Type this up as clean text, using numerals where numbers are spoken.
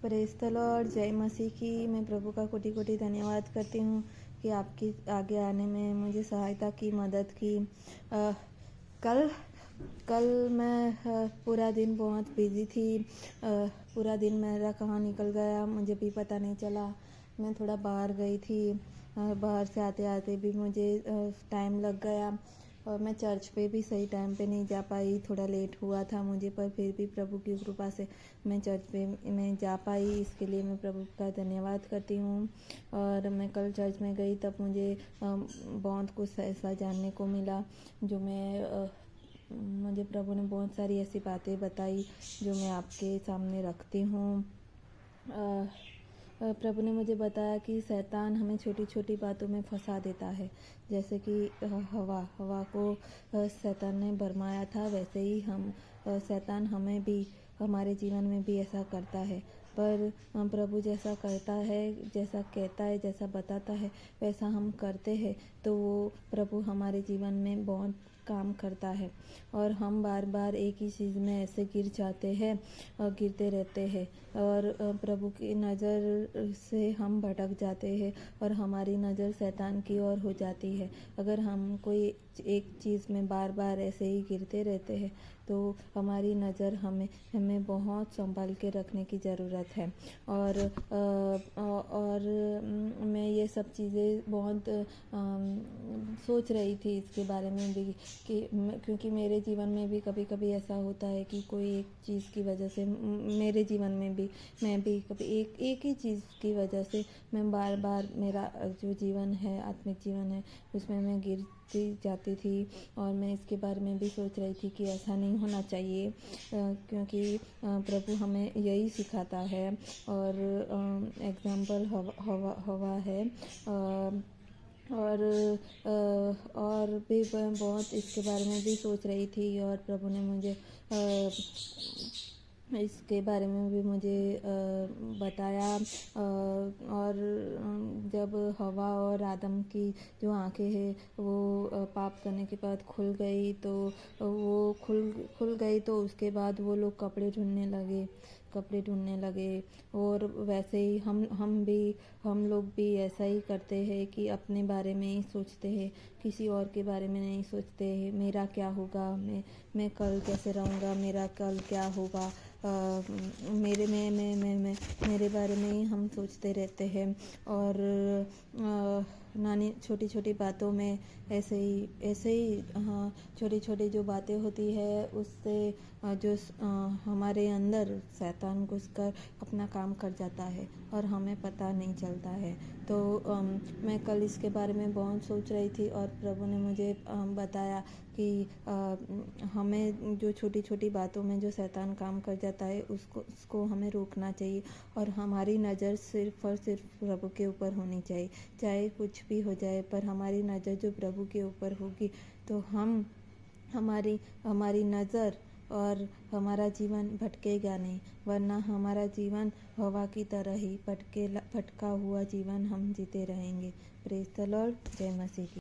Praise the Lord. जय मसीह की। मैं प्रभु का कोटि कोटि धन्यवाद करती हूँ कि आपकी आगे आने में मुझे सहायता की, मदद की। कल कल मैं पूरा दिन बहुत बिज़ी थी। पूरा दिन मेरा कहाँ निकल गया मुझे भी पता नहीं चला। मैं थोड़ा बाहर गई थी। बाहर से आते आते भी मुझे टाइम लग गया और मैं चर्च पे भी सही टाइम पे नहीं जा पाई। थोड़ा लेट हुआ था मुझे, पर फिर भी प्रभु की कृपा से मैं चर्च पे मैं जा पाई। इसके लिए मैं प्रभु का धन्यवाद करती हूँ। और मैं कल चर्च में गई तब मुझे बहुत कुछ ऐसा जानने को मिला जो मुझे प्रभु ने बहुत सारी ऐसी बातें बताई जो मैं आपके सामने रखती हूँ। प्रभु ने मुझे बताया कि शैतान हमें छोटी छोटी बातों में फंसा देता है। जैसे कि हवा को शैतान ने भरमाया था, वैसे ही शैतान हमें भी, हमारे जीवन में भी ऐसा करता है। पर प्रभु जैसा करता है, जैसा कहता है, जैसा बताता है, वैसा हम करते हैं तो वो प्रभु हमारे जीवन में बहुत काम करता है। और हम बार बार एक ही चीज़ में ऐसे गिर जाते हैं और गिरते रहते हैं और प्रभु की नज़र से हम भटक जाते हैं और हमारी नज़र शैतान की ओर हो जाती है। अगर हम कोई एक चीज़ में बार बार ऐसे ही गिरते रहते हैं तो हमारी नज़र हमें बहुत संभाल के रखने की ज़रूरत है। और मैं ये सब चीज़ें बहुत सोच रही थी इसके बारे में भी कि क्योंकि मेरे जीवन में भी कभी कभी ऐसा होता है कि कोई एक चीज़ की वजह से मेरे जीवन में भी मैं भी कभी एक ही चीज़ की वजह से मैं बार बार मेरा जो जीवन है, आत्मिक जीवन है, उसमें मैं गिरती जाती थी। और मैं इसके बारे में भी सोच रही थी कि ऐसा नहीं होना चाहिए, क्योंकि प्रभु हमें यही सिखाता है। और एग्जाम्पल हवा है। और भी मैं बहुत इसके बारे में भी सोच रही थी और प्रभु ने मुझे इसके बारे में भी मुझे बताया। और जब हवा और आदम की जो आंखें हैं वो पाप करने के बाद खुल गई तो वो खुल गई तो उसके बाद वो लोग कपड़े ढूंढने लगे। और वैसे ही हम लोग भी ऐसा ही करते हैं कि अपने बारे में ही सोचते हैं, किसी और के बारे में नहीं सोचते हैं। मेरा क्या होगा, मैं कल कैसे रहूँगा, मेरा कल क्या होगा, मेरे बारे में ही हम सोचते रहते हैं। और छोटी छोटी बातों में ऐसे ही हाँ, छोटी छोटी जो बातें होती है उससे जो हमारे अंदर शैतान घुसकर अपना काम कर जाता है और हमें पता नहीं चलता है। तो मैं कल इसके बारे में बहुत सोच रही थी और प्रभु ने मुझे बताया कि हमें जो छोटी छोटी बातों में जो शैतान काम कर जाता है उसको हमें रोकना चाहिए और हमारी नज़र सिर्फ और सिर्फ प्रभु के ऊपर होनी चाहिए। चाहे कुछ भी हो जाए, पर हमारी नज़र जो प्रभु के ऊपर होगी तो हमारी नज़र और हमारा जीवन भटकेगा नहीं, वरना हमारा जीवन हवा की तरह ही भटका हुआ जीवन हम जीते रहेंगे। Praise the Lord. जय मसीह की।